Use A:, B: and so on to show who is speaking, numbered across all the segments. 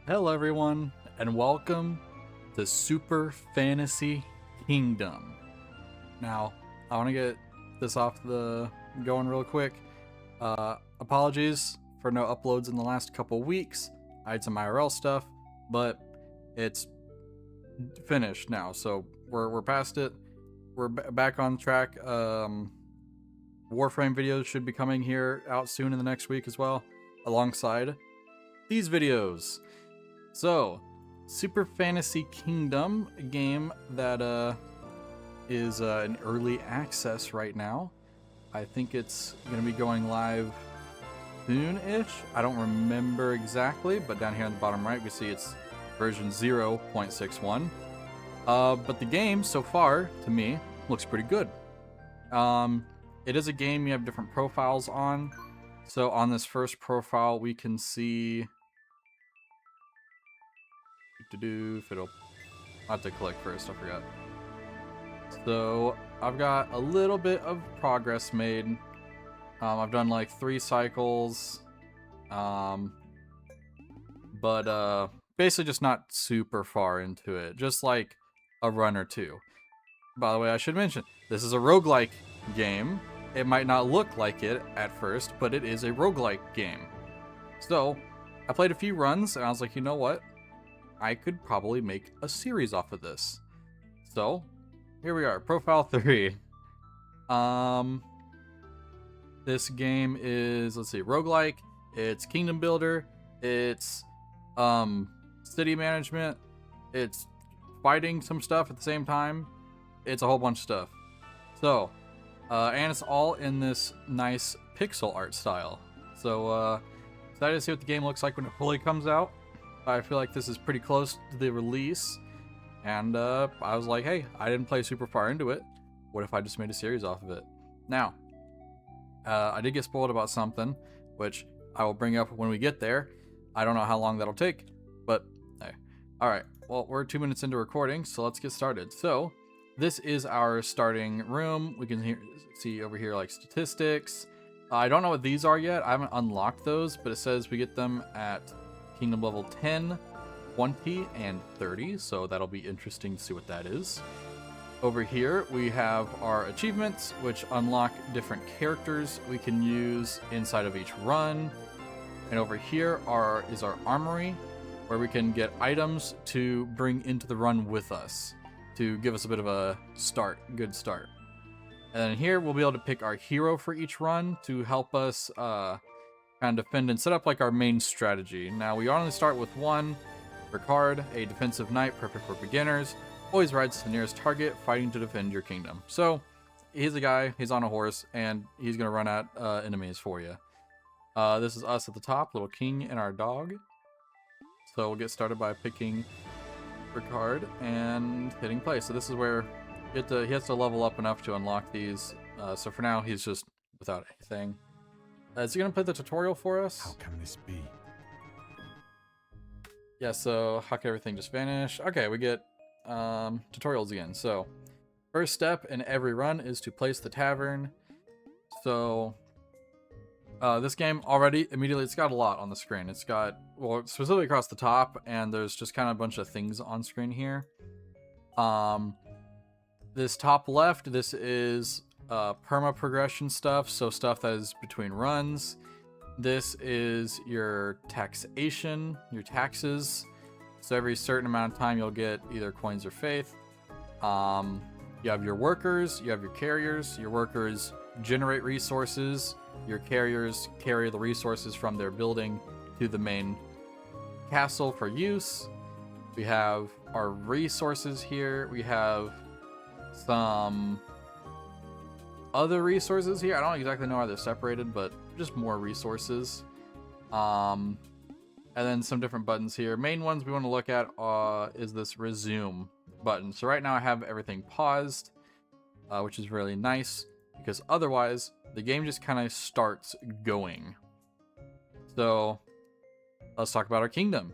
A: Hello everyone, and welcome to Super Fantasy Kingdom. Now, I want to get this off the going real quick. Apologies for no uploads in the last couple weeks. I had some IRL stuff, but it's finished now, so we're past it. We're back on track. Warframe videos should be coming here out soon in the next week as well, alongside these videos. So, Super Fantasy Kingdom, a game that is in early access right now. I think it's going to be going live soon-ish. I don't remember exactly, but down here on the bottom right, we see it's version 0.61. But the game, so far, to me, looks pretty good. It is a game you have different profiles on. So on this first profile, we can see... if it'll... I have to click first, I forgot. So I've got a little bit of progress made. I've done like 3 cycles, but basically just not super far into it, just like a run or two. By the way, I should mention, this is a roguelike game. It might not look like it at first, but it is a roguelike game. So I played a few runs and I was like, you know what? I could probably make a series off of this. So here we are, profile 3. This game is, let's see, roguelike, it's kingdom builder, it's city management, it's fighting some stuff at the same time, it's a whole bunch of stuff. So, and it's all in this nice pixel art style. So, excited to see what the game looks like when it fully comes out. I feel like this is pretty close to the release, and I was like, hey, I didn't play super far into it. What if I just made a series off of it? Now, I did get spoiled about something, which I will bring up when we get there. I don't know how long that'll take, but hey. Alright, well, we're 2 minutes into recording, so let's get started. So, this is our starting room. We can see over here, like, statistics. I don't know what these are yet. I haven't unlocked those, but it says we get them at Kingdom level 10, 20, and 30, so that'll be interesting to see what that is. Over here, we have our achievements, which unlock different characters we can use inside of each run. And over here is our armory, where we can get items to bring into the run with us, to give us a bit of a good start. And then here, we'll be able to pick our hero for each run to help us kind of defend and set up like our main strategy. Now we only start with one, Ricard, a defensive knight, perfect for beginners. Always rides to the nearest target, fighting to defend your kingdom. So he's a guy, he's on a horse, and he's gonna run at enemies for you. This is us at the top, little king and our dog. So we'll get started by picking Ricard and hitting play. So this is where he has to level up enough to unlock these. So for now, he's just without anything. Is he gonna play the tutorial for us?
B: How can this be?
A: Yeah, so how can everything just vanish? Okay, we get tutorials again. So first step in every run is to place the tavern. So this game already immediately, it's got a lot on the screen. It's got, well, specifically across the top, and there's just kind of a bunch of things on screen here. This top left, this is perma progression stuff, so stuff that is between runs. This is your taxation, your taxes. So every certain amount of time you'll get either coins or faith. You have your workers, you have your carriers. Your workers generate resources. Your carriers carry the resources from their building to the main castle for use. We have our resources here. We have some other resources here. I don't exactly know how they're separated, but just more resources. And then some different buttons here. Main ones we want to look at is this resume button. So right now I have everything paused, which is really nice, because otherwise the game just kind of starts going. So let's talk about our kingdom.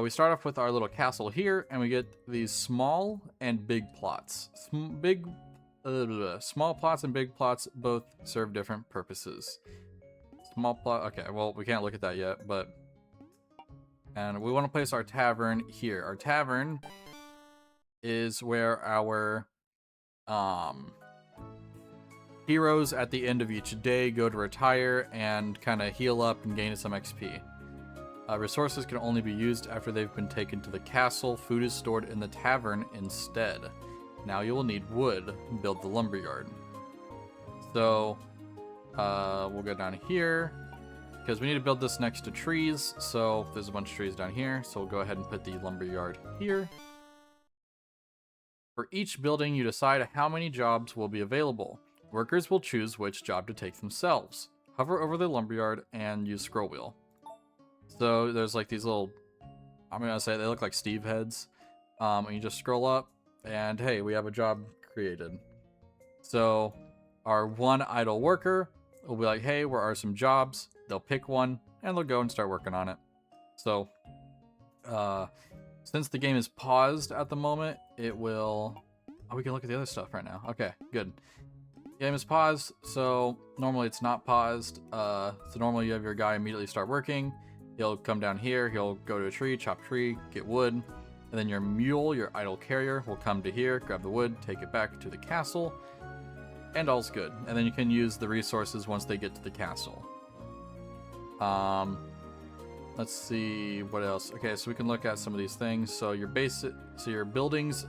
A: We start off with our little castle here, and we get these small and big plots. Small plots and big plots both serve different purposes. Small plot, okay, well, we can't look at that yet, but And we want to place our tavern here. Our tavern is where our heroes at the end of each day go to retire and kind of heal up and gain some XP. Resources can only be used after they've been taken to the castle. Food is stored in the tavern instead. Now you will need wood to build the lumberyard. So we'll go down here because we need to build this next to trees. So there's a bunch of trees down here. So we'll go ahead and put the lumberyard here. For each building, you decide how many jobs will be available. Workers will choose which job to take themselves. Hover over the lumberyard and use scroll wheel. So there's like these little, I'm gonna say they look like Steve heads. And you just scroll up and hey, we have a job created. So our one idle worker will be like, hey, where are some jobs? They'll pick one and they'll go and start working on it. So since the game is paused at the moment, it will, oh, we can look at the other stuff right now. Okay, good. Game is paused, so normally it's not paused. So normally you have your guy immediately start working. He'll come down here, he'll go to a tree, chop tree, get wood, and then your mule, your idle carrier, will come to here, grab the wood, take it back to the castle, and all's good. And then you can use the resources once they get to the castle. Let's see what else. Okay, so we can look at some of these things. So your buildings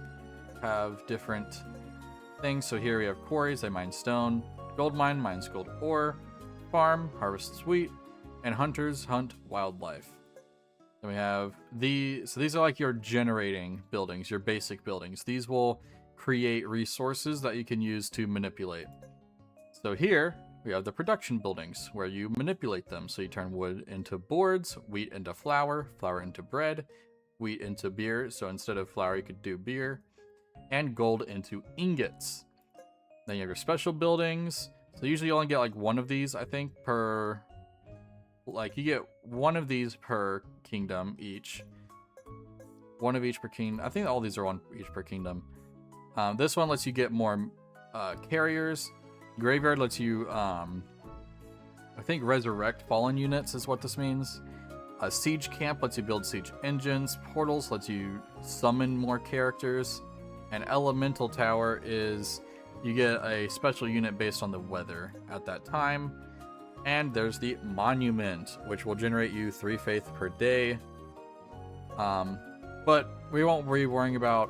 A: have different things. So here we have quarries, they mine stone. Gold mine mines gold ore. Farm harvests wheat. And hunters hunt wildlife. Then we have these. So these are like your generating buildings, your basic buildings. These will create resources that you can use to manipulate. So here we have the production buildings where you manipulate them. So you turn wood into boards, wheat into flour, flour into bread, wheat into beer. So instead of flour, you could do beer, and gold into ingots. Then you have your special buildings. So usually you only get like one of these, I think, per, like you get one of these per kingdom each. One of each per kingdom. I think all these are one each per kingdom. This one lets you get more carriers. Graveyard lets you, I think, resurrect fallen units is what this means. A siege camp lets you build siege engines. Portals lets you summon more characters. An elemental tower is you get a special unit based on the weather at that time. And there's the monument, which will generate you 3 faith per day. But we won't be worrying about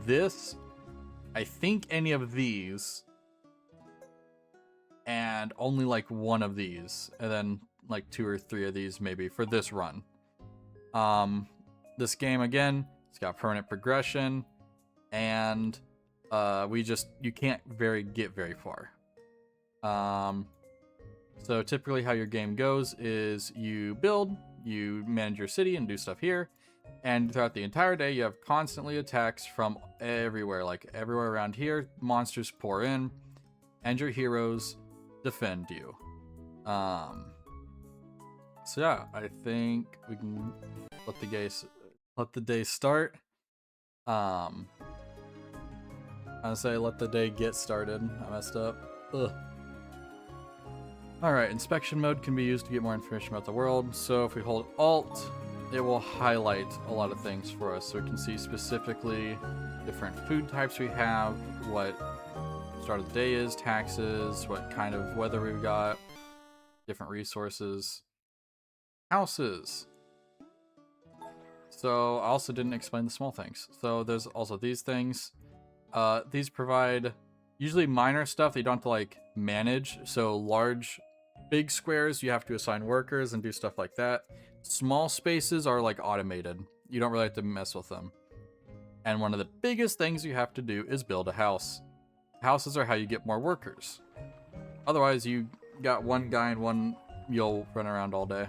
A: this. I think any of these, and only like one of these, and then like 2 or 3 of these maybe for this run. This game again, it's got permanent progression, and you can't get very far. So typically how your game goes is you build, you manage your city and do stuff here, and throughout the entire day you have constantly attacks from everywhere, like everywhere around here. Monsters pour in, and your heroes defend you. So yeah, I think we can let the day start. I say let the day get started. I messed up. Ugh. Alright, inspection mode can be used to get more information about the world. So if we hold Alt, it will highlight a lot of things for us. So we can see specifically different food types we have, what start of the day is, taxes, what kind of weather we've got, different resources, houses. So I also didn't explain the small things. So there's also these things. These provide usually minor stuff that you don't have to like manage. So big squares, you have to assign workers and do stuff like that. Small spaces are like automated. You don't really have to mess with them. And one of the biggest things you have to do is build a house. Houses are how you get more workers. Otherwise, you got one guy and one mule running around all day.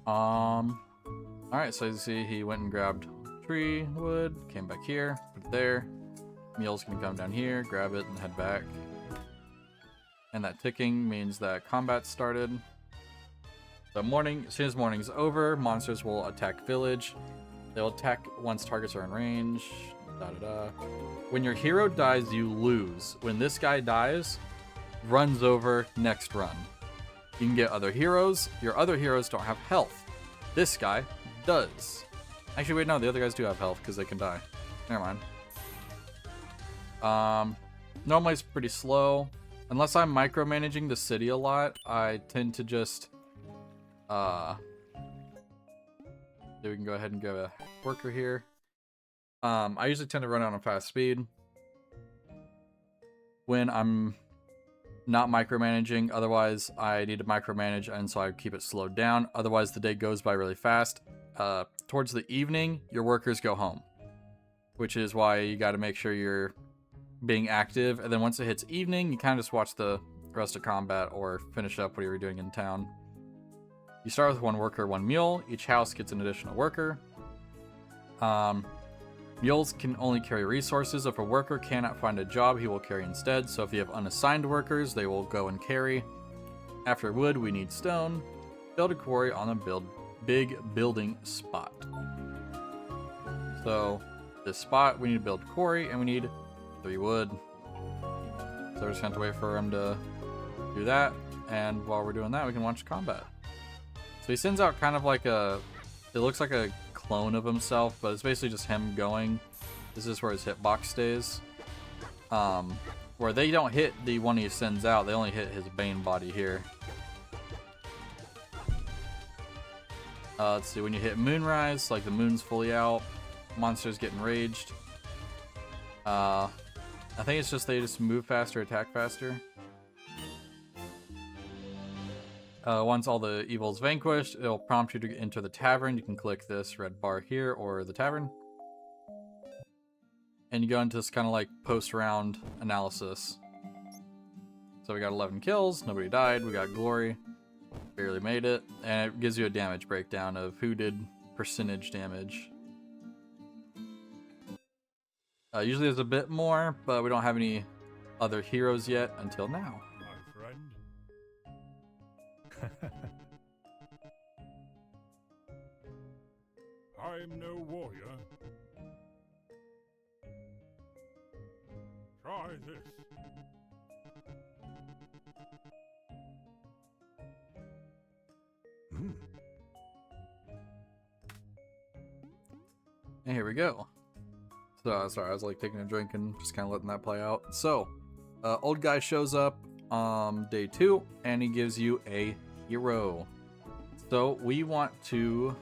A: Alright, so as you see, he went and grabbed tree wood, came back here, put it there. Mule's gonna come down here, grab it, and head back. And that ticking means that combat started. So as soon as morning's over, monsters will attack village. They'll attack once targets are in range. When your hero dies, you lose. When this guy dies, runs over, next run. You can get other heroes. Your other heroes don't have health. This guy does. Actually, wait, no, the other guys do have health because they can die. Never mind. Normally it's pretty slow. Unless I'm micromanaging the city a lot, I tend to just, so we can go ahead and go to worker here. I usually tend to run out on fast speed when I'm not micromanaging. Otherwise, I need to micromanage, and so I keep it slowed down. Otherwise, the day goes by really fast. Towards the evening, your workers go home, which is why you got to make sure you're being active. And then once it hits evening, you kind of just watch the rest of combat or finish up what you were doing in town. You start with 1 worker, 1 mule. Each house gets an additional worker. Mules can only carry resources. If a worker cannot find a job, he will carry instead. So if you have unassigned workers, they will go and carry. After wood, we need stone. Build a quarry on a big building spot. So this spot, we need to build a quarry, and we need 3 wood. So we're just going to have to wait for him to do that. And while we're doing that, we can watch combat. So he sends out kind of like it looks like a clone of himself, but it's basically just him going. This is where his hitbox stays. Where they don't hit the one he sends out, they only hit his Bane body here. Let's see, when you hit Moonrise, like the moon's fully out, monsters get enraged. I think it's just they just move faster, attack faster. Once all the evil's vanquished, it'll prompt you to enter the tavern. You can click this red bar here or the tavern. And you go into this kind of like post-round analysis. So we got 11 kills, nobody died, we got glory, barely made it, and it gives you a damage breakdown of who did percentage damage. Usually there's a bit more, but we don't have any other heroes yet until now.
B: I'm no warrior. Try this.
A: And here we go. So, sorry, I was like taking a drink and just kind of letting that play out. So, old guy shows up day 2, and he gives you a hero. So we want to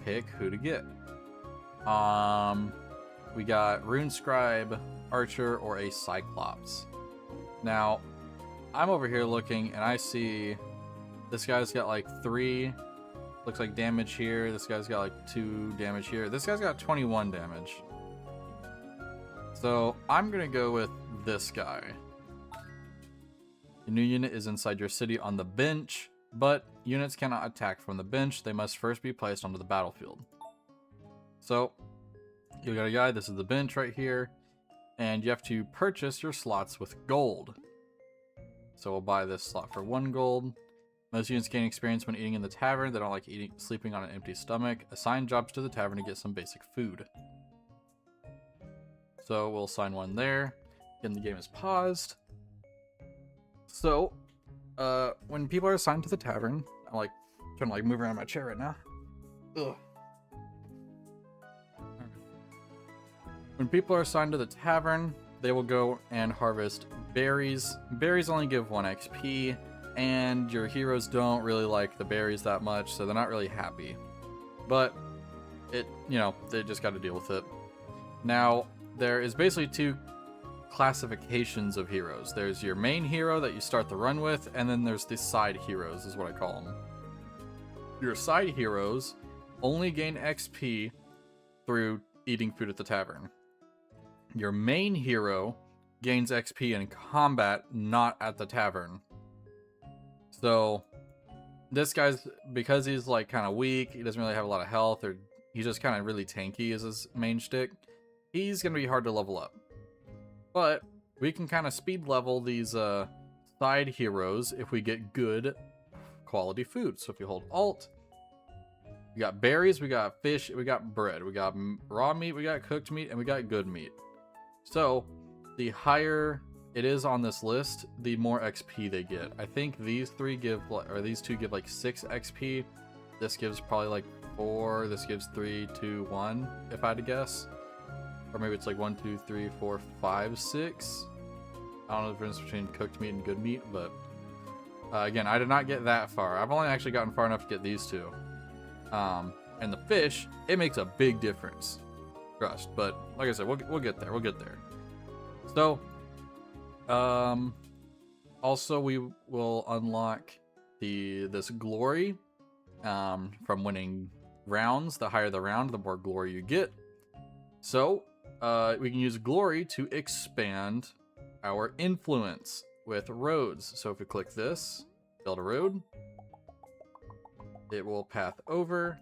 A: pick who to get. We got Rune Scribe, Archer, or a Cyclops. Now, I'm over here looking, and I see this guy's got like 3, looks like damage here. This guy's got like 2 damage here. This guy's got 21 damage. So I'm gonna go with this guy. The new unit is inside your city on the bench, but units cannot attack from the bench. They must first be placed onto the battlefield. So you got a guy, this is the bench right here, and you have to purchase your slots with gold. So we'll buy this slot for 1 gold. Most units gain experience when eating in the tavern. They don't like sleeping on an empty stomach. Assign jobs to the tavern to get some basic food. So we'll assign 1 there. Again, the game is paused. So, when people are assigned to the tavern, I'm like trying to like move around my chair right now. Ugh. When people are assigned to the tavern, they will go and harvest berries. Berries only give 1 XP, and your heroes don't really like the berries that much, so they're not really happy. But they just got to deal with it. Now, there is basically 2 classifications of heroes. There's your main hero that you start the run with, and then there's the side heroes is what I call them. Your side heroes only gain XP through eating food at the tavern. Your main hero gains XP in combat, not at the tavern. So this guy's, because he's like kind of weak, he doesn't really have a lot of health, or he's just kind of really tanky is his main shtick, he's gonna be hard to level up. But we can kind of speed level these side heroes if we get good quality food. So if you hold Alt, we got berries, we got fish, we got bread, we got raw meat, we got cooked meat, and we got good meat. So the higher it is on this list, the more XP they get. I think these 3 give, or these 2 give like 6 XP. This gives probably like 4. This gives 3, 2, 1, if I had to guess. Or maybe it's like 1, 2, 3, 4, 5, 6. I don't know the difference between cooked meat and good meat, but again, I did not get that far. I've only actually gotten far enough to get these two. And the fish, it makes a big difference. Trust, but like I said, we'll get there. We'll get there. So, also we will unlock this glory from winning rounds. The higher the round, the more glory you get. So, we can use glory to expand our influence with roads. So if we click this, build a road, it will path over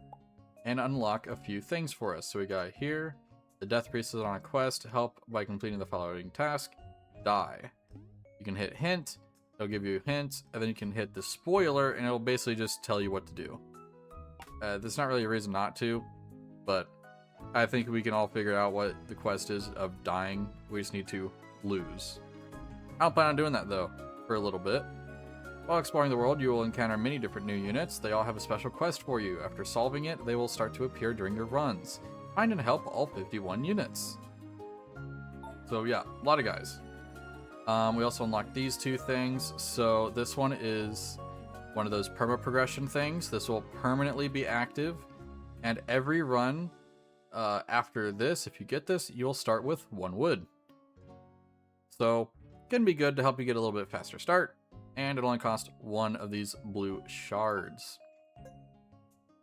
A: and unlock a few things for us. So we got here, the Death Priest is on a quest, help by completing the following task, die. You can hit hint, it'll give you a hint, and then you can hit the spoiler, and it'll basically just tell you what to do. There's not really a reason not to, but I think we can all figure out what the quest is of dying. We just need to lose. I don't plan on doing that though, for a little bit. While exploring the world, you will encounter many different new units. They all have a special quest for you. After solving it, they will start to appear during your runs. Find and help all 51 units. So yeah, a lot of guys. We also unlocked these two things. So this one is one of those perma progression things. This will permanently be active, and every run after this, if you get this, you'll start with 1 wood. So can be good to help you get a little bit faster start, and it only costs 1 of these blue shards.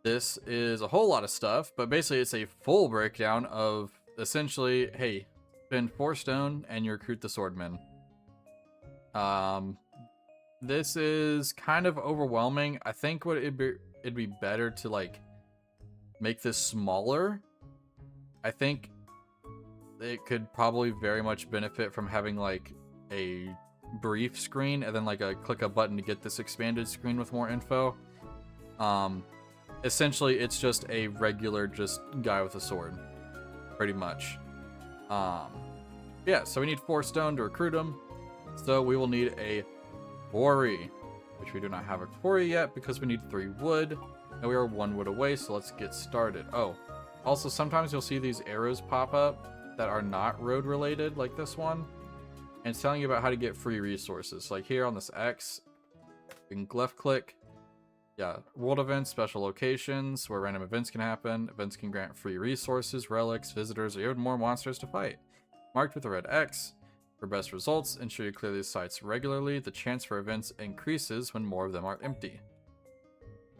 A: This is a whole lot of stuff, but basically it's a full breakdown of essentially, hey, spend 4 stone and you recruit the swordman. This is kind of overwhelming. I think it'd be better to like make this smaller. I think it could probably very much benefit from having like a brief screen and then like click a button to get this expanded screen with more info. Essentially it's just a regular just guy with a sword, pretty much. Yeah, so we need 4 stone to recruit him. So we will need a quarry, which we do not have a quarry yet because we need 3 wood, and we are 1 wood away, so let's get started. Oh, also sometimes you'll see these arrows pop up that are not road related, like this one, and it's telling you about how to get free resources. Like here on this X, you can left click, yeah, world events, special locations where random events can happen. Events can grant free resources, relics, visitors, or even more monsters to fight. Marked with a red X. For best results, ensure you clear these sites regularly. The chance for events increases when more of them are empty.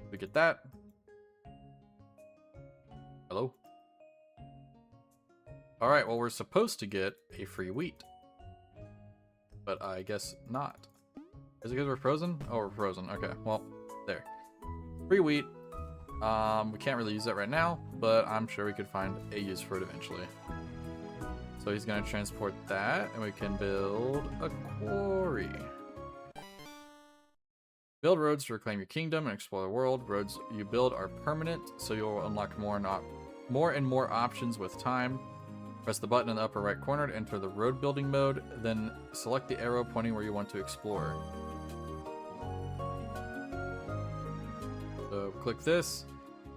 A: We get that. Hello? Alright, well, we're supposed to get a free wheat. But I guess not. Is it because we're frozen? Oh, we're frozen. Okay, well, there. Free wheat. We can't really use that right now, but I'm sure we could find a use for it eventually. So he's going to transport that, and we can build a quarry. Build roads to reclaim your kingdom and explore the world. Roads you build are permanent, so you'll unlock more and more options with time. Press the button in the upper right corner to enter the road building mode, then select the arrow pointing where you want to explore. So click this.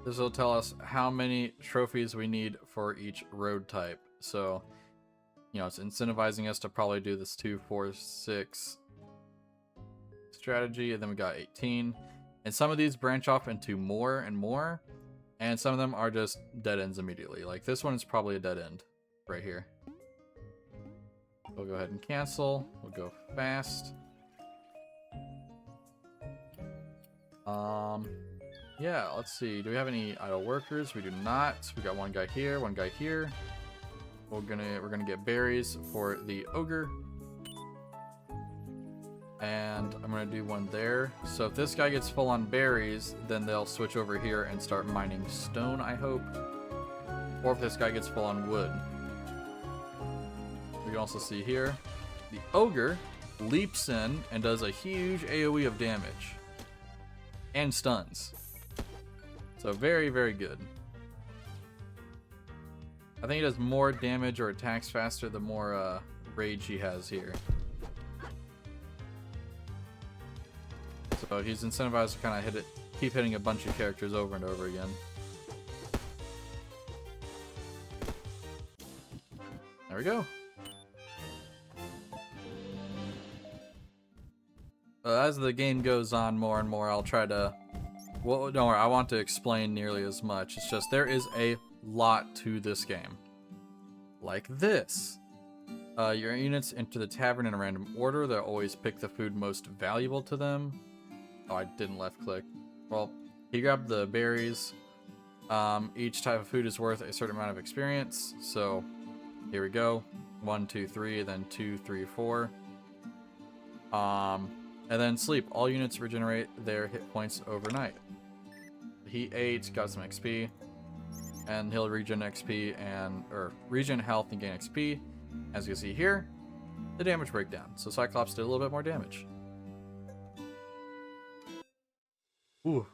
A: This will tell us how many trophies we need for each road type. So, you know, it's incentivizing us to probably do this 2, 4, 6 strategy, and then we got 18. And some of these branch off into more and more, and some of them are just dead ends immediately. Like this one is probably a dead end right here. We'll go ahead and cancel. We'll go fast. Yeah, let's see. Do we have any idle workers? We do not. We got 1 guy here, 1 guy here. We're gonna get berries for the ogre, and I'm gonna do 1 there. So if this guy gets full on berries, then they'll switch over here and start mining stone, I hope. Or if this guy gets full on wood. We can also see here, the ogre leaps in and does a huge AoE of damage and stuns. So very, very good. I think he does more damage or attacks faster the more rage he has here. So he's incentivized to kind of keep hitting a bunch of characters over and over again. There we go. As the game goes on more and more, I'll try to... Well, don't worry, I want to explain nearly as much. It's just there is a lot to this game. Like this. Your units enter the tavern in a random order. They'll always pick the food most valuable to them. Oh, I didn't left click. Well, you grab the berries. Each type of food is worth a certain amount of experience. So, here we go. 1, 2, 3, then 2, 3, 4. And then sleep. All units regenerate their hit points overnight. He ate, got some XP, and he'll regen XP or regen health and gain XP. As you can see here, the damage breakdown. So Cyclops did a little bit more damage. Ooh.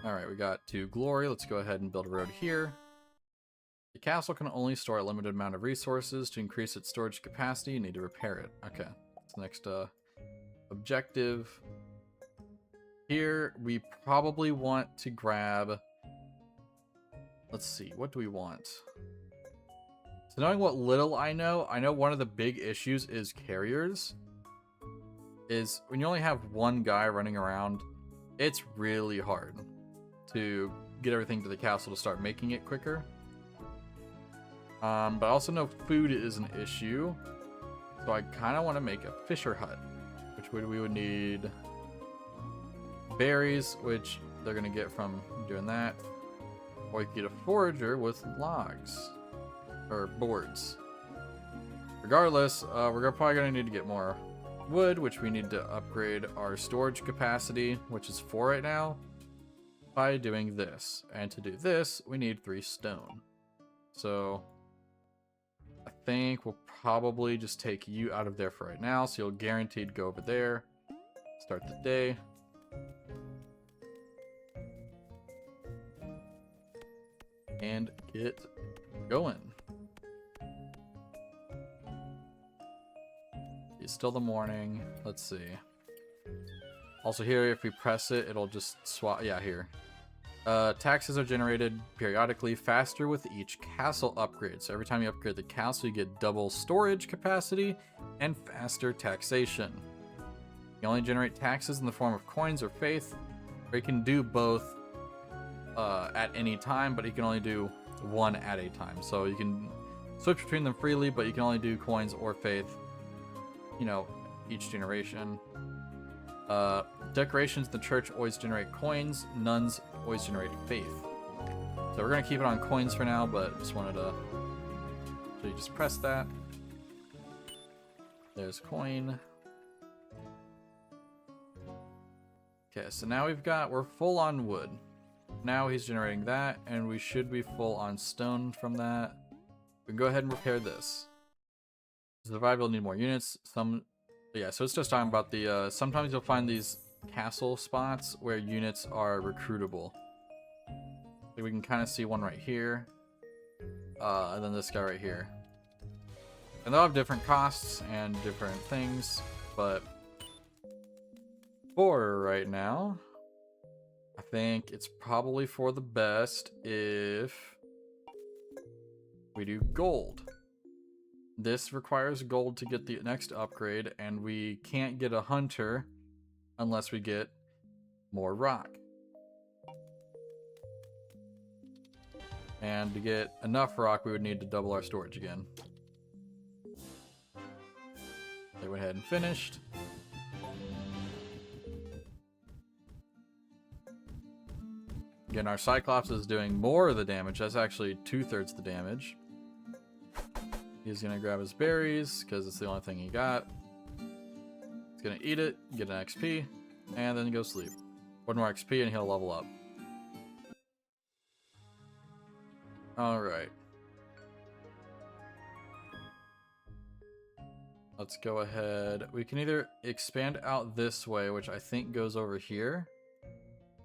A: Alright, we got to Glory. Let's go ahead and build a road here. The castle can only store a limited amount of resources. To increase its storage capacity, you need to repair it. Okay, that's the next objective. Here, we probably want to grab... Let's see, what do we want? So knowing what little I know one of the big issues is carriers. Is when you only have one guy running around, it's really hard to get everything to the castle to start making it quicker. But I also know food is an issue, so I kind of want to make a fisher hut, which we would need berries, which they're going to get from doing that. Or you could get a forager with logs, or boards. Regardless, we're probably going to need to get more wood, which we need to upgrade our storage capacity, which is 4 right now, by doing this. And to do this, we need 3 stone. So I think we'll probably just take you out of there for right now, so you'll guaranteed go over there, start the day. And get going. It's still the morning. Let's see. Also here, if we press it, it'll just swap. Yeah, here. Taxes are generated periodically faster with each castle upgrade. So every time you upgrade the castle, you get double storage capacity and faster taxation. You only generate taxes in the form of coins or faith, or you can do both at any time, but you can only do one at a time. So you can switch between them freely, but you can only do coins or faith, you know, each generation. Decorations in the church always generate coins. Nuns always generate faith. So we're going to keep it on coins for now, but just wanted to... So you just press that. There's coin. Okay, so now we're full on wood. Now he's generating that, and we should be full on stone from that. We can go ahead and repair this. To survive, you'll need more units. Yeah, so it's just talking about the, sometimes you'll find these castle spots where units are recruitable. So we can kind of see one right here. And then this guy right here. And they'll have different costs and different things, but for right now, I think it's probably for the best if we do gold. This requires gold to get the next upgrade, and we can't get a hunter unless we get more rock. And to get enough rock, we would need to double our storage again. They went ahead and finished. Again, our Cyclops is doing more of the damage. That's actually 2/3 the damage. He's gonna grab his berries because it's the only thing he got. He's gonna eat it, get an XP, and then go sleep. 1 more XP and he'll level up. Alright. Let's go ahead. We can either expand out this way, which I think goes over here,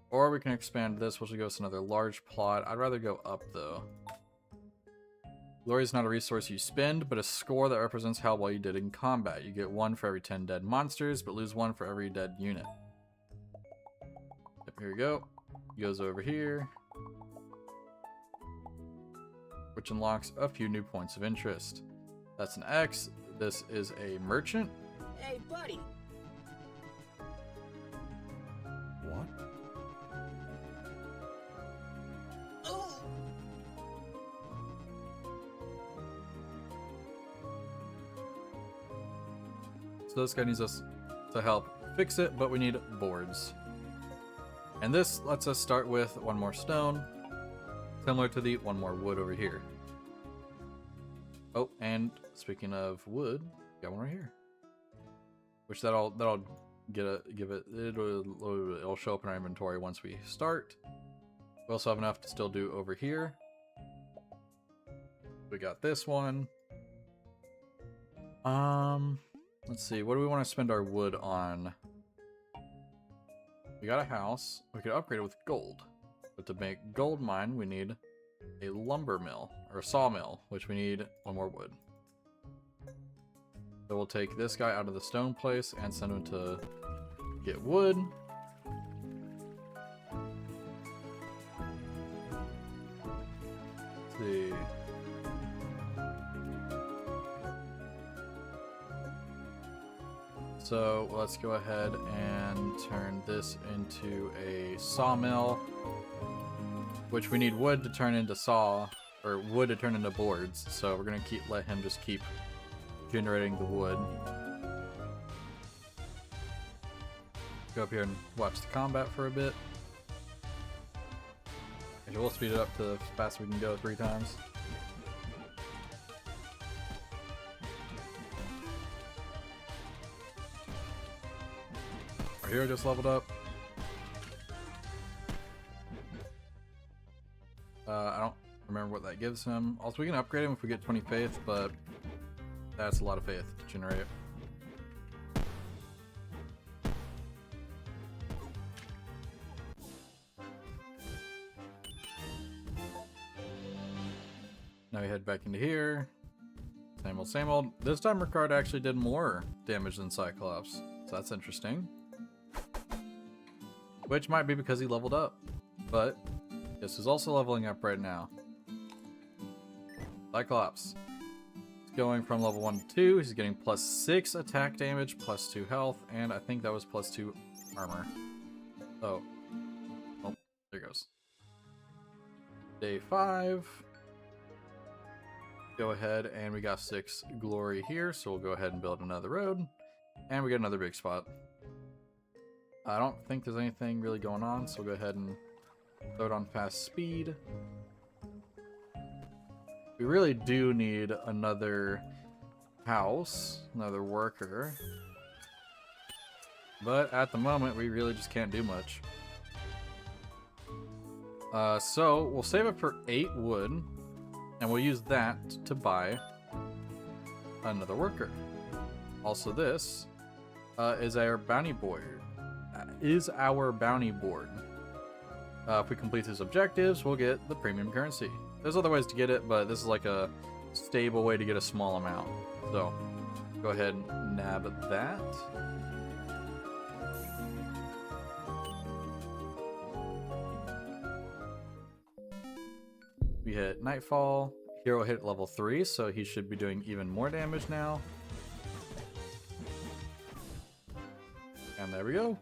A: or we can expand this, which will give us another large plot. I'd rather go up though. Glory is not a resource you spend, but a score that represents how well you did in combat. You get 1 for every 10 dead monsters, but lose 1 for every dead unit. Yep, here we go. He goes over here. which unlocks a few new points of interest. That's an X. This is a merchant.
C: Hey, buddy.
B: What?
C: Oh.
A: So this guy needs us to help fix it, but we need boards. And this lets us start with one more stone, similar to the one more wood over here. Oh, and speaking of wood, got one right here. Which that'll it'll show up in our inventory once we start. We also have enough to still do over here. We got this one. Let's see, what do we want to spend our wood on? We got a house. We could upgrade it with gold. But to make gold mine, we need a lumber mill, or a sawmill, which we need one more wood. So we'll take this guy out of the stone place and send him to get wood. Let's see. So let's go ahead and turn this into a sawmill, which we need wood to turn into wood to turn into boards. So we're gonna let him just keep generating the wood. Go up here and watch the combat for a bit. Okay, we'll speed it up to as fast as we can go 3 times. Our hero just leveled up. I don't remember what that gives him. Also, we can upgrade him if we get 20 faith, but that's a lot of faith to generate. Now we head back into here. Same old, same old. This time Ricard actually did more damage than Cyclops, so that's interesting. Which might be because he leveled up, but guess who's also leveling up right now? Cyclops. He's going from level 1 to 2. He's getting +6 attack damage, +2 health, and I think that was +2 armor. Oh, there goes. Day 5. Go ahead and we got 6 glory here, so we'll go ahead and build another road, and we get another big spot. I don't think there's anything really going on, so we'll go ahead and throw it on fast speed. We really do need another house, another worker. But at the moment, we really just can't do much. So we'll save up for 8 wood, and we'll use that to buy another worker. Also, this is our bounty board. If we complete his objectives, we'll get the premium currency. There's other ways to get it, but this is like a stable way to get a small amount. So go ahead and nab that. We hit nightfall. Hero hit level 3, so he should be doing even more damage now. And there we go.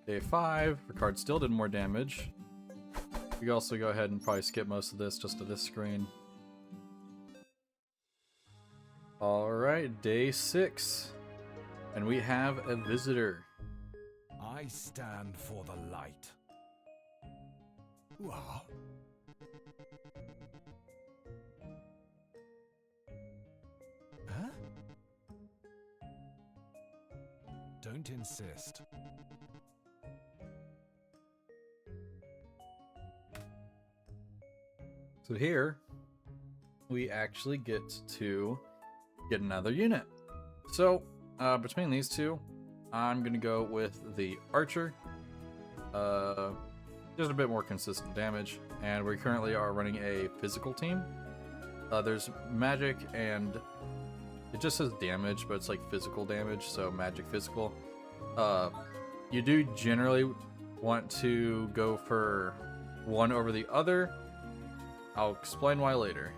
A: Day 5, Ricard still did more damage. We can also go ahead and probably skip most of this just to this screen. Alright, day 6. And we have a visitor.
B: I stand for the light. What? Huh? Don't insist.
A: So here, we actually get to get another unit. So, between these two, I'm going to go with the Archer. Just a bit more consistent damage, and we currently are running a physical team. There's magic, and it just says damage, but it's like physical damage, so magic physical. You do generally want to go for one over the other. I'll explain why later.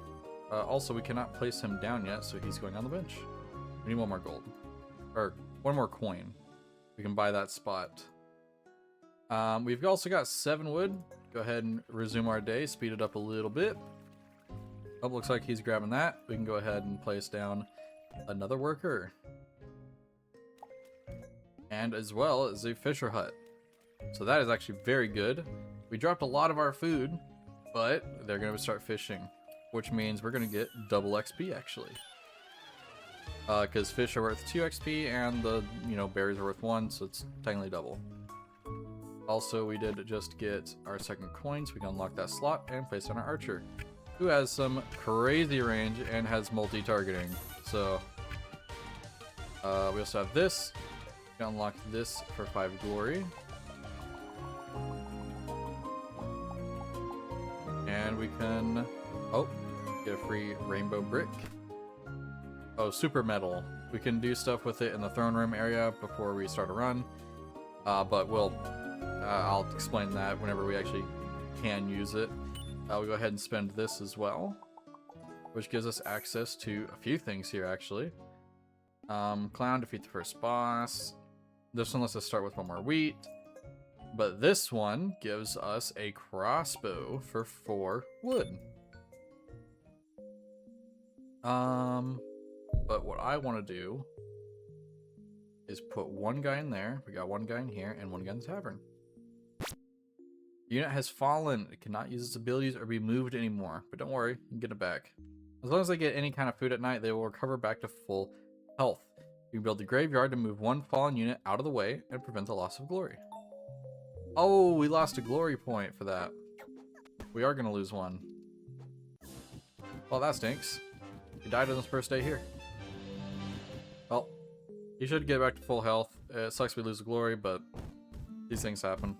A: Also, we cannot place him down yet, so he's going on the bench. We need one more gold. Or one more coin. We can buy that spot. We've also got 7 wood. Go ahead and resume our day. Speed it up a little bit. Oh, looks like he's grabbing that. We can go ahead and place down another worker. And as well as a fisher hut. So that is actually very good. We dropped a lot of our food, but they're going to start fishing, which means we're going to get double XP actually. Because fish are worth 2 XP and the berries are worth 1, so it's technically double. Also, we did just get our second coin, so we can unlock that slot and place on our archer, who has some crazy range and has multi-targeting. So we also have this. We can unlock this for 5 glory. And we can get a free rainbow brick. Oh, super metal. We can do stuff with it in the throne room area before we start a run. But I'll explain that whenever we actually can use it. We'll go ahead and spend this as well, which gives us access to a few things here actually. Clown, defeat the first boss. This one lets us start with 1 more wheat. But this one gives us a crossbow for 4 wood. But what I want to do is put 1 guy in there. We got 1 guy in here and 1 guy in the tavern. The unit has fallen. It cannot use its abilities or be moved anymore. But don't worry, you can get it back. As long as they get any kind of food at night, they will recover back to full health. You can build a graveyard to move 1 fallen unit out of the way and prevent the loss of glory. Oh, we lost a glory point for that. We are going to lose 1. Well, that stinks. He died on his first day here. Well, he should get back to full health. It sucks we lose the glory, but these things happen.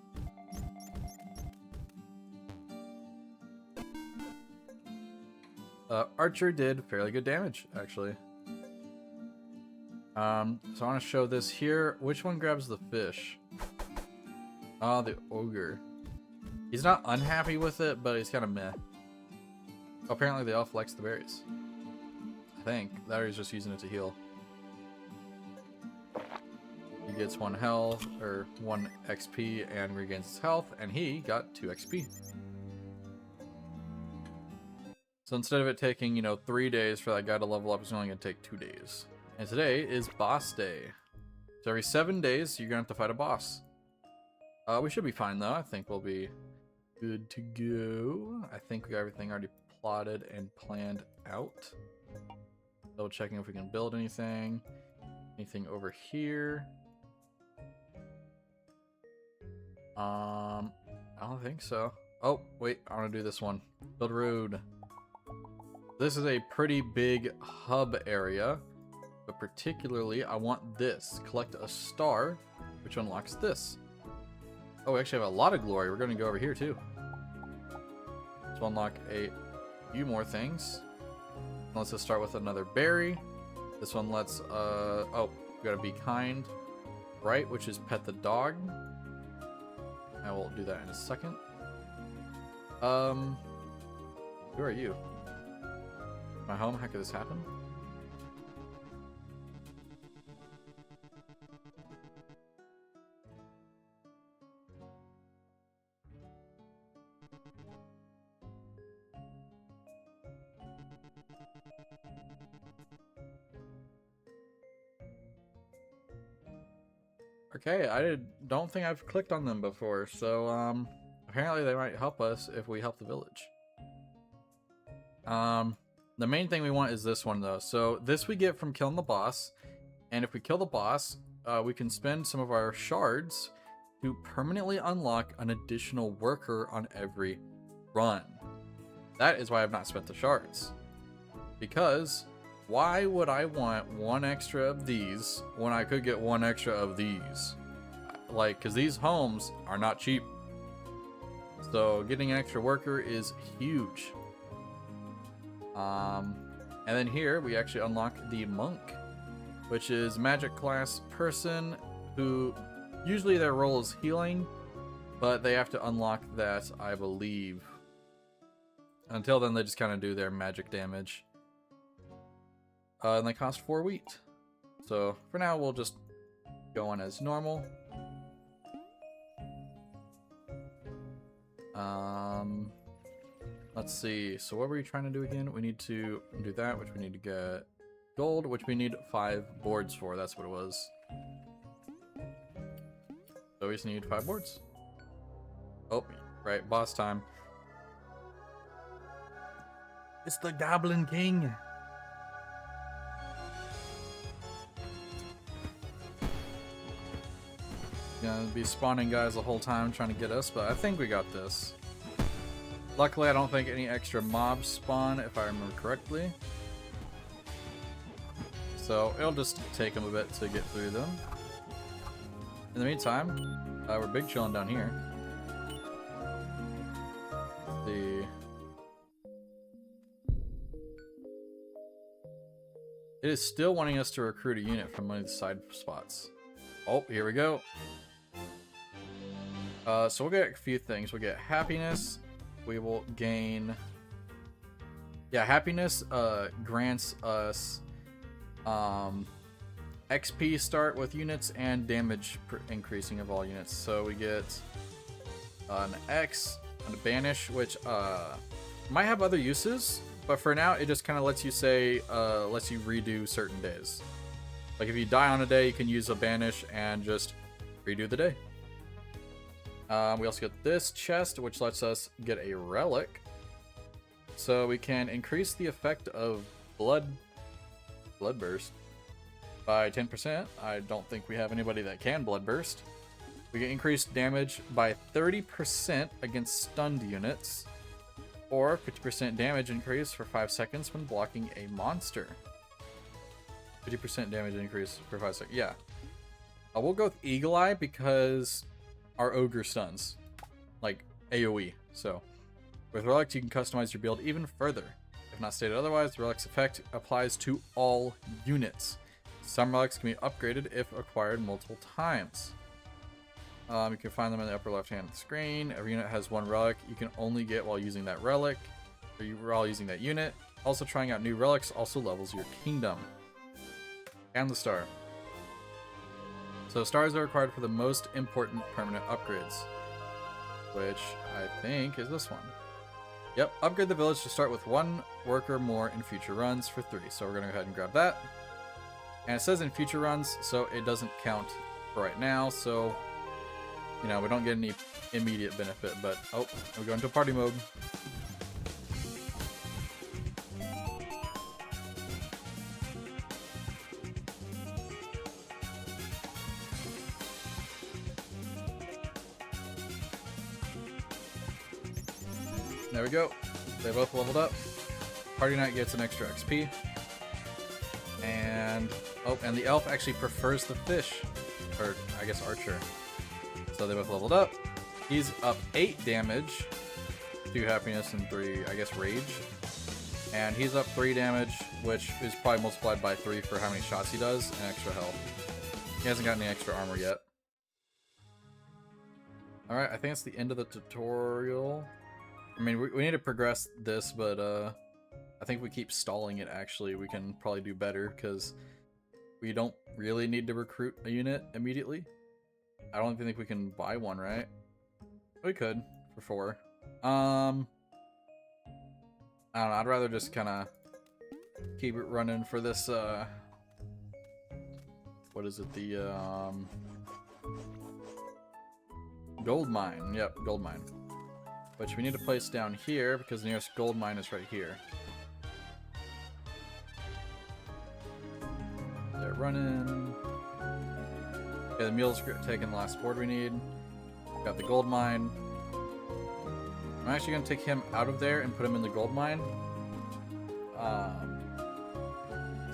A: Archer did fairly good damage, actually. So I want to show this here. Which one grabs the fish? Oh, the ogre. He's not unhappy with it, but he's kind of meh. Apparently the elf likes the berries. I think. That or he's just using it to heal. He gets 1 health, or 1 XP, and regains his health, and he got 2 XP. So instead of it taking, 3 days for that guy to level up, it's only going to take 2 days. And today is boss day. So every 7 days, you're going to have to fight a boss. We should be fine though. I think we'll be good to go. I think we got everything already plotted and planned out. Double checking if we can build anything. Anything over here? I don't think so. Oh, wait, I want to do this one. Build a road. This is a pretty big hub area, but particularly I want this. Collect a star, which unlocks this. Oh, we actually have a lot of glory. We're going to go over here too. Let's unlock a few more things. Let's just start with another berry. This one lets, oh, we gotta be kind, right? Which is pet the dog. I will do that in a second. Who are you? My home? How could this happen? Okay, I don't think I've clicked on them before, so apparently they might help us if we help the village. The main thing we want is this one though. So this we get from killing the boss, and if we kill the boss, we can spend some of our shards to permanently unlock an additional worker on every run. That is why I've not spent the shards. Because why would I want 1 extra of these when I could get 1 extra of these? Like, because these homes are not cheap. So getting an extra worker is huge. And then here we actually unlock the monk, which is magic class person who usually their role is healing, but they have to unlock that, I believe. Until then, they just kind of do their magic damage. And they cost 4 wheat. So for now, we'll just go on as normal. Let's see. So what were we trying to do again? We need to do that, which we need to get gold, which we need 5 boards for. That's what it was. So we just need 5 boards. Oh, right. Boss time. It's the Goblin King. Gonna be spawning guys the whole time trying to get us, but I think we got this. Luckily, I don't think any extra mobs spawn, if I remember correctly. So it'll just take them a bit to get through them. In the meantime, we're big chilling down here. It is still wanting us to recruit a unit from one of the side spots. Oh, here we go. So we'll get a few things. We'll get happiness. We will gain... Yeah, happiness grants us XP start with units and damage increasing of all units. So we get an X and a banish, which might have other uses, but for now it just kind of lets you say, lets you redo certain days. Like if you die on a day, you can use a banish and just redo the day. We also get this chest, which lets us get a relic. So we can increase the effect of Bloodburst by 10%. I don't think we have anybody that can Bloodburst. We can increase damage by 30% against stunned units, or 50% damage increase for 5 seconds when blocking a monster. 50% damage increase for 5 seconds. Yeah. We'll go with Eagle Eye because our ogre stuns, like AoE. So with relics, you can customize your build even further. If not stated otherwise, the relic's effect applies to all units. Some relics can be upgraded if acquired multiple times. You can find them in the upper left hand of the screen. Every unit has 1 relic you can only get while using that relic, or while using that unit. Also, trying out new relics also levels your kingdom. And the star. So stars are required for the most important permanent upgrades, which I think is this one. Yep, upgrade the village to start with 1 worker more in future runs for 3. So we're gonna go ahead and grab that. And it says in future runs, so it doesn't count for right now. So, you know, we don't get any immediate benefit, but oh, we go into party mode. There we go. They both leveled up. Party Knight gets an extra XP. And oh, and the elf actually prefers the fish, or I guess archer. So they both leveled up. He's up 8 damage, 2 happiness, and 3, I guess, rage. And he's up 3 damage, which is probably multiplied by 3 for how many shots he does, and extra health. He hasn't got any extra armor yet. Alright, I think that's the end of the tutorial. I mean, we need to progress this, but I think if we keep stalling it, actually, we can probably do better, because we don't really need to recruit a unit immediately. I don't even think we can buy one, right? We could, for 4. I don't know, I'd rather just kind of keep it running for this, what is it, the, gold mine. Yep, gold mine. Which we need to place down here, because the nearest gold mine is right here. They're running. Okay, the mule's taking the last board we need. Got the gold mine. I'm actually going to take him out of there and put him in the gold mine.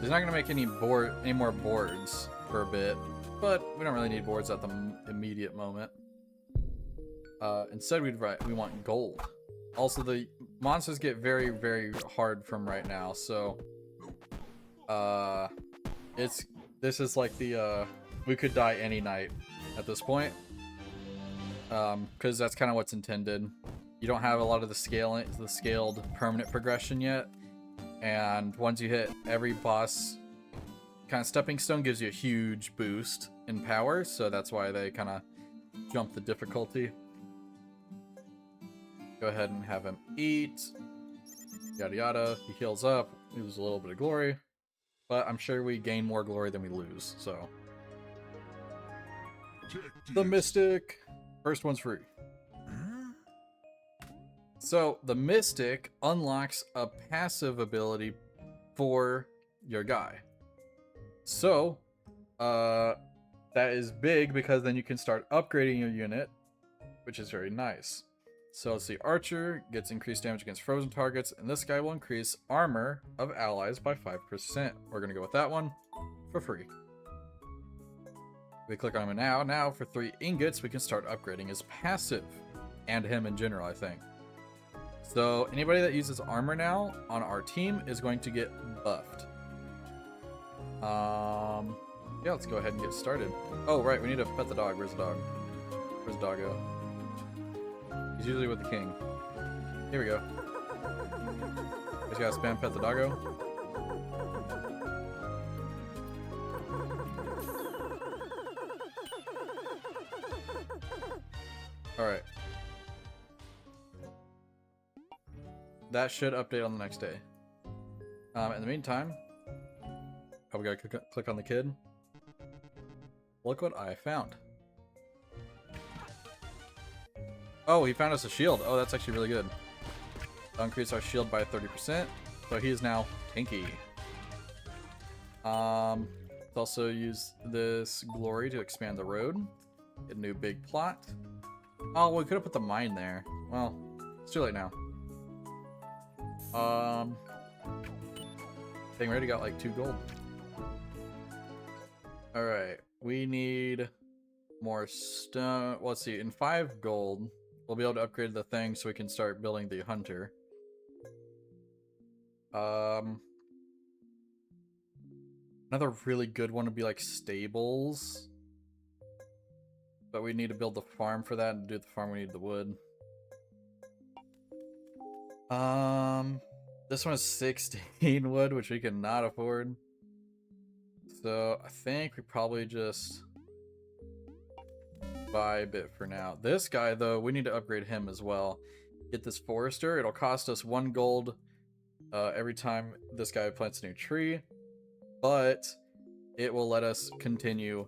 A: He's not going to make any more boards for a bit, but we don't really need boards at the immediate moment. Instead, we want gold. Also, the monsters get very, very hard from right now, so this is like the we could die any night at this point. because that's kind of what's intended. You don't have a lot of the scaled permanent progression yet, and once you hit every boss, kind of stepping stone gives you a huge boost in power, so that's why they kind of jump the difficulty. Go ahead and have him eat. Yada yada. He heals up. Loses a little bit of glory, but I'm sure we gain more glory than we lose. So the Mystic, first one's free. So the Mystic unlocks a passive ability for your guy. So that is big because then you can start upgrading your unit, which is very nice. So let's see, Archer gets increased damage against frozen targets, and this guy will increase armor of allies by 5%. We're gonna go with that one for free. We click on him now. Now for 3 ingots, we can start upgrading his passive, and him in general, I think. So anybody that uses armor now on our team is going to get buffed. Yeah, let's go ahead and get started. Oh, right, we need to pet the dog. Where's the dog? Where's the doggo? He's usually with the king. Here we go. Just gotta spam pet the doggo. Alright. That should update on the next day. In the meantime, oh, we gotta click on the kid. Look what I found. Oh, he found us a shield. Oh, that's actually really good. That'll increase our shield by 30%. So he is now tanky. Let's also use this glory to expand the road. Get a new big plot. Oh, we could have put the mine there. Well, it's too late now. Dang, we already got like 2 gold. Alright, we need more stone. Well, let's see, in 5 gold, we'll be able to upgrade the thing so we can start building the hunter. Another really good one would be like stables. But we need to build the farm for that, and to do the farm we need the wood. This one is 16 wood, which we cannot afford. So I think we probably just buy a bit for now. This guy though, we need to upgrade him as well. Get this forester. It'll cost us 1 gold every time this guy plants a new tree, but it will let us continue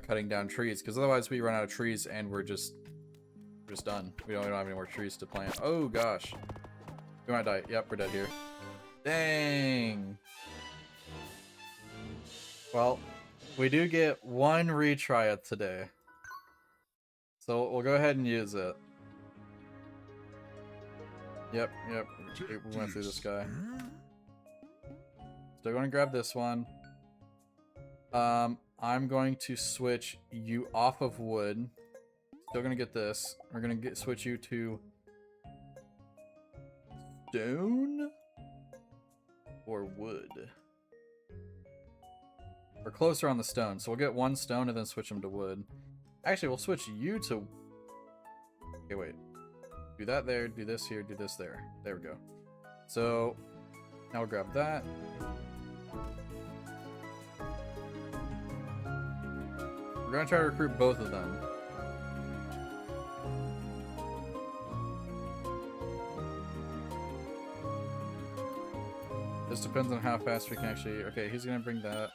A: cutting down trees, because otherwise we run out of trees and we're just done. We don't have any more trees to plant. Oh gosh, we might die. Yep, we're dead here. Dang. Well, we do get 1 retry at today, so we'll go ahead and use it. Yep, we went through this guy. Still going to grab this one. I'm going to switch you off of wood. Still going to get this. We're going to switch you to stone or wood. We're closer on the stone, so we'll get 1 stone and then switch them to wood. Actually, we'll switch you to... Okay, wait. Do that there, do this here, do this there. There we go. So, now we'll grab that. We're going to try to recruit both of them. This depends on how fast we can actually... Okay, he's going to bring that.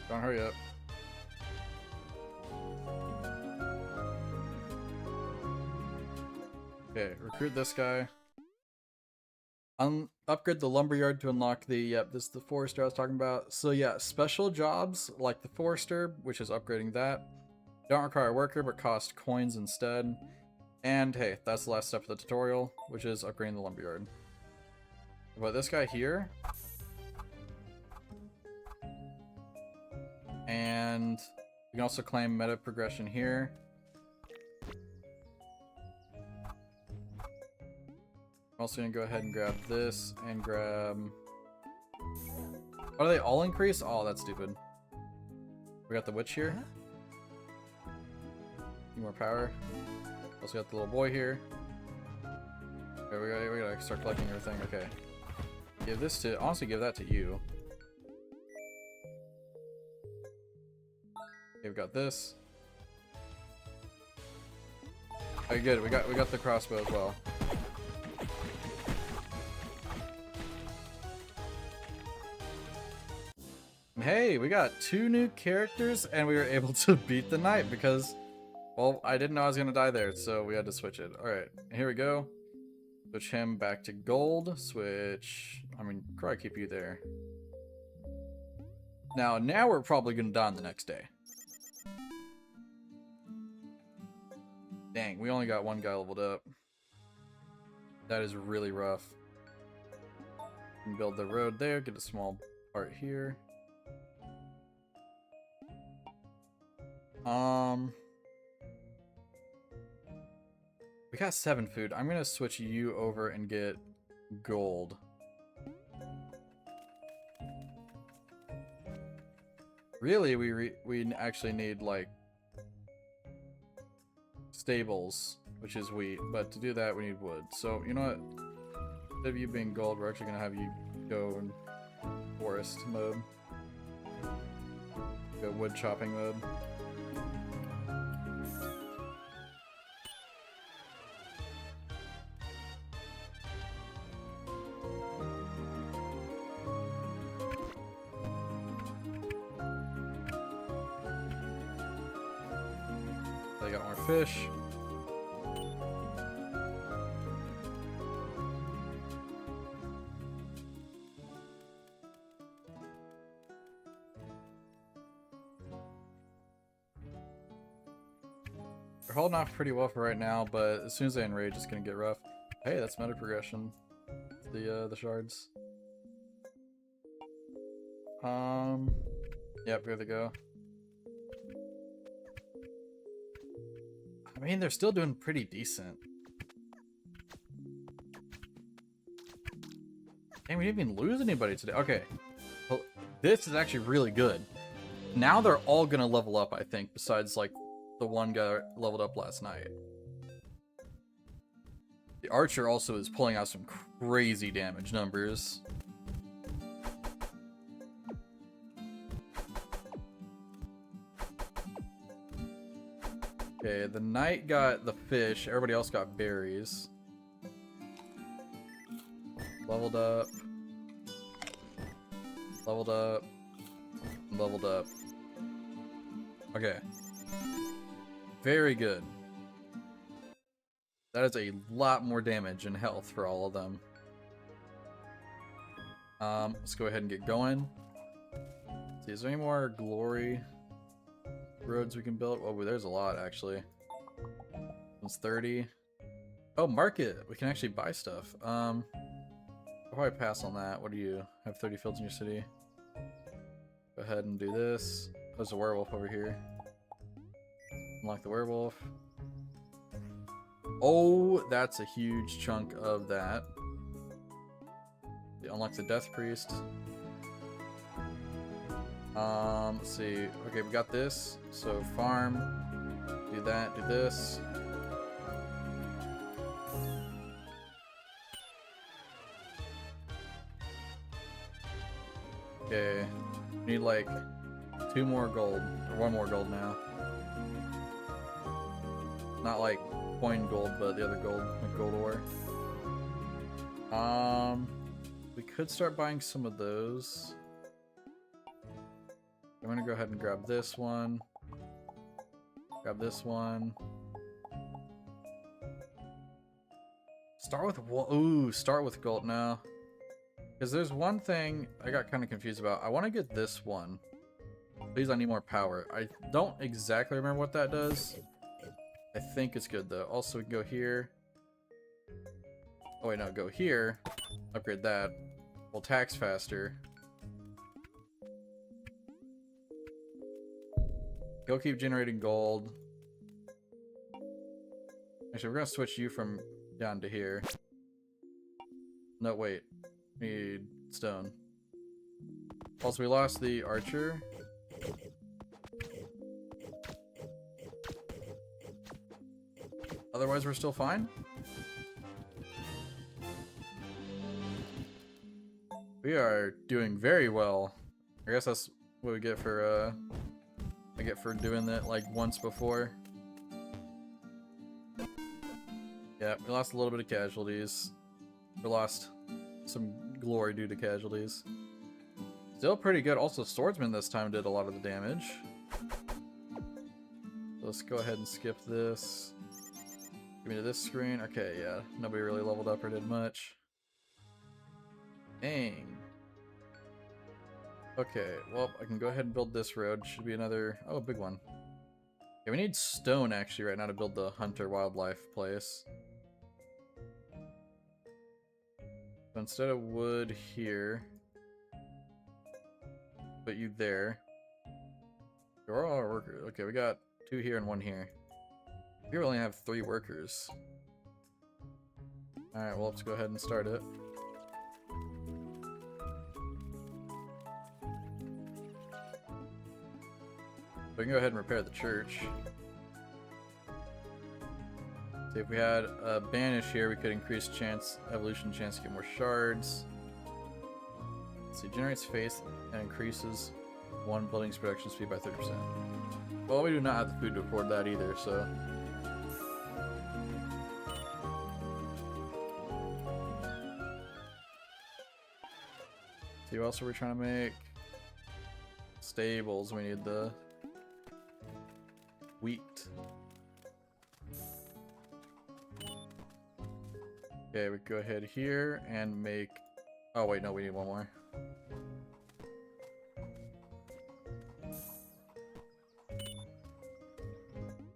A: Don't hurry up. Okay, recruit this guy. Upgrade the lumberyard to unlock the... Yep, this is the forester I was talking about. So yeah, special jobs like the forester, which is upgrading that, don't require a worker but cost coins instead. And hey, that's the last step of the tutorial, which is upgrading the lumberyard. But this guy here... And we can also claim meta progression here. I'm also gonna go ahead and grab this and grab... Oh, do they all increase? Oh, that's stupid. We got the witch here. Need more power. Also got the little boy here. Okay, we gotta start collecting everything. Okay. Give this to, honestly, give that to you. Okay, we got this. Okay, good. We got the crossbow as well. Hey, we got 2 new characters, and we were able to beat the knight because, well, I didn't know I was gonna die there, so we had to switch it. All right, here we go. Switch him back to gold. Switch. I mean, probably keep you there. Now we're probably gonna die on the next day. Dang, we only got 1 guy leveled up. That is really rough. And build the road there. Get a small part here. We got 7 food. I'm gonna switch you over and get gold. Really, we actually need like stables, which is wheat, but to do that we need wood. So you know what? Instead of you being gold, we're actually gonna have you go in forest mode. Go wood chopping mode. I got more fish. We're holding off pretty well for right now, but as soon as they enrage, it's gonna get rough. Hey, that's meta progression. The shards. Yep, here they go. I mean, they're still doing pretty decent. Dang, we didn't even lose anybody today. Okay. Well, this is actually really good. Now they're all gonna level up, I think, besides, like, the 1 guy leveled up last night. The archer also is pulling out some crazy damage numbers. Okay, the knight got the fish, everybody else got berries. Leveled up. Leveled up. Leveled up. Okay. Very good. That is a lot more damage and health for all of them. Let's go ahead and get going. Let's see, is there any more glory roads we can build? Oh, there's a lot actually. It's 30. Oh, market. We can actually buy stuff. I'll probably pass on that. What do you have? 30 fields in your city. Go ahead and do this. There's a werewolf over here. Unlock the werewolf. Oh, that's a huge chunk of that. Unlock the death priest. Let's see. Okay, we got this. So farm. Do that. Do this. Okay. We need like 2 more gold. Or 1 more gold now. Not like coin gold, but the other gold, like gold ore. We could start buying some of those. I'm gonna go ahead and grab this one. Grab this one. Start with ooh, start with gold now. Because there's one thing I got kind of confused about. I want to get this one. Please, I need more power. I don't exactly remember what that does. I think it's good though. Also, we can go here. Oh wait, no, go here. Upgrade that. We'll tax faster. Go keep generating gold. Actually, we're gonna switch you from down to here. No, wait. We need stone. Also, we lost the archer. Otherwise, we're still fine. We are doing very well. I guess that's what we get for doing that like once before. Yeah, we lost a little bit of casualties. We lost some glory due to casualties. Still pretty good. Also, swordsman this time did a lot of the damage. So let's go ahead and skip this. Give me to this screen. Okay, yeah. Nobody really leveled up or did much. Dang. Okay, well, I can go ahead and build this road. Should be another... Oh, a big one. Yeah, we need stone, actually, right now to build the hunter wildlife place. So instead of wood here, put you there. There are all our workers. Okay, we got 2 here and 1 here. Here we only have 3 workers. Alright, well, let's go ahead and start it. We can go ahead and repair the church. See, if we had a banish here, we could increase evolution chance to get more shards. Let's see, generates faith and increases one building's production speed by 30%. Well, we do not have the food to afford that either, so... See, what else are we trying to make? Stables, we need the wheat. Okay, we go ahead here and make... Oh wait, no, we need one more.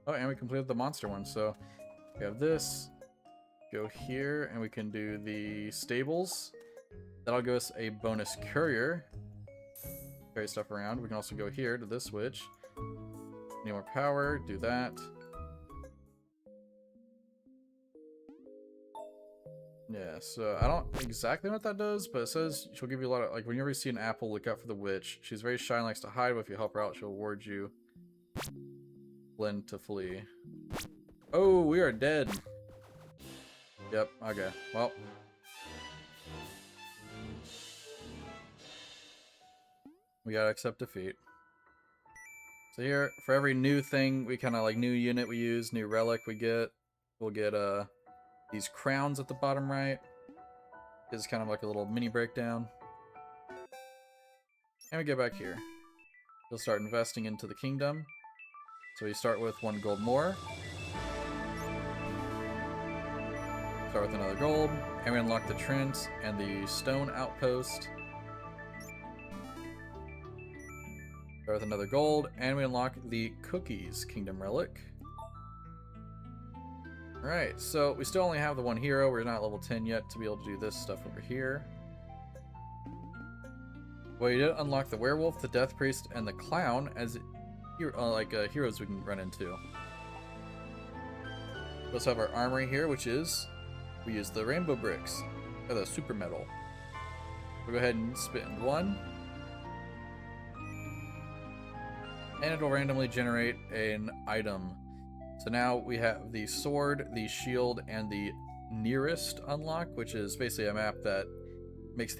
A: Oh, and we completed the monster one, so we have this. Go here, and we can do the stables. That'll give us a bonus courier. Carry stuff around. We can also go here to this switch. Need more power, do that. Yeah, so I don't exactly know what that does, but it says she'll give you a lot of, like, whenever you see an apple, look out for the witch. She's very shy and likes to hide, but if you help her out, she'll reward you. Blend to flee. Oh, we are dead. Yep, okay. Well. We gotta accept defeat. So here, for every new thing, we kind of like new unit we use, new relic we get, we'll get these crowns at the bottom right. It's kind of like a little mini breakdown. And we get back here. We'll start investing into the kingdom. So we start with 1 gold more. Start with another gold. And we unlock the Trent and the stone outpost. Start with another gold. And we unlock the cookies kingdom relic. Alright, so we still only have the 1 hero. We're not level 10 yet to be able to do this stuff over here. Well, you did unlock the werewolf, the death priest, and the clown as heroes we can run into. We also have our armory here, which is we use the rainbow bricks or the super metal. We'll go ahead and spend 1, and it'll randomly generate an item. So now we have the sword, the shield, and the nearest unlock, which is basically a map that makes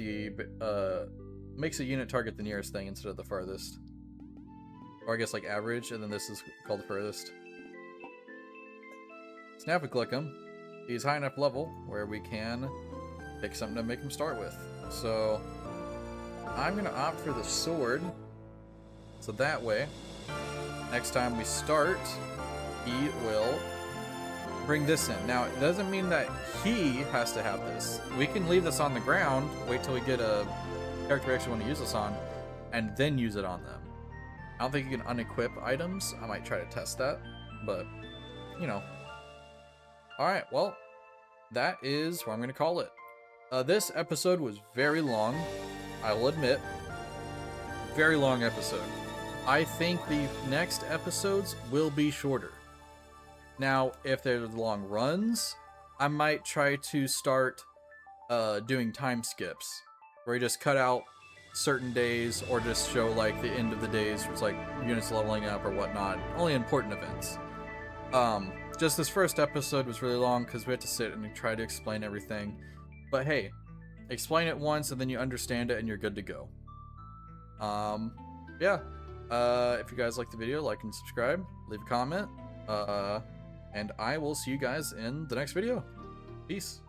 A: a unit target the nearest thing instead of the farthest. Or I guess like average, and then this is called the furthest. So now if we click him, he's high enough level where we can pick something to make him start with. So I'm going to opt for the sword. So that way, next time we start, he will bring this in. Now, it doesn't mean that he has to have this. We can leave this on the ground, wait till we get a character we actually want to use this on, and then use it on them. I don't think you can unequip items. I might try to test that, but, you know. Alright, well, that is what I'm going to call it. This episode was very long, I will admit. Very long episode. I think the next episodes will be shorter. Now, if there's long runs, I might try to start doing time skips, where you just cut out certain days, or just show like the end of the days, where it's like units leveling up or whatnot. Only important events. just this first episode was really long because we had to sit and try to explain everything. But hey, explain it once and then you understand it and you're good to go. Yeah. If you guys like the video, like and subscribe, leave a comment, and I will see you guys in the next video. Peace.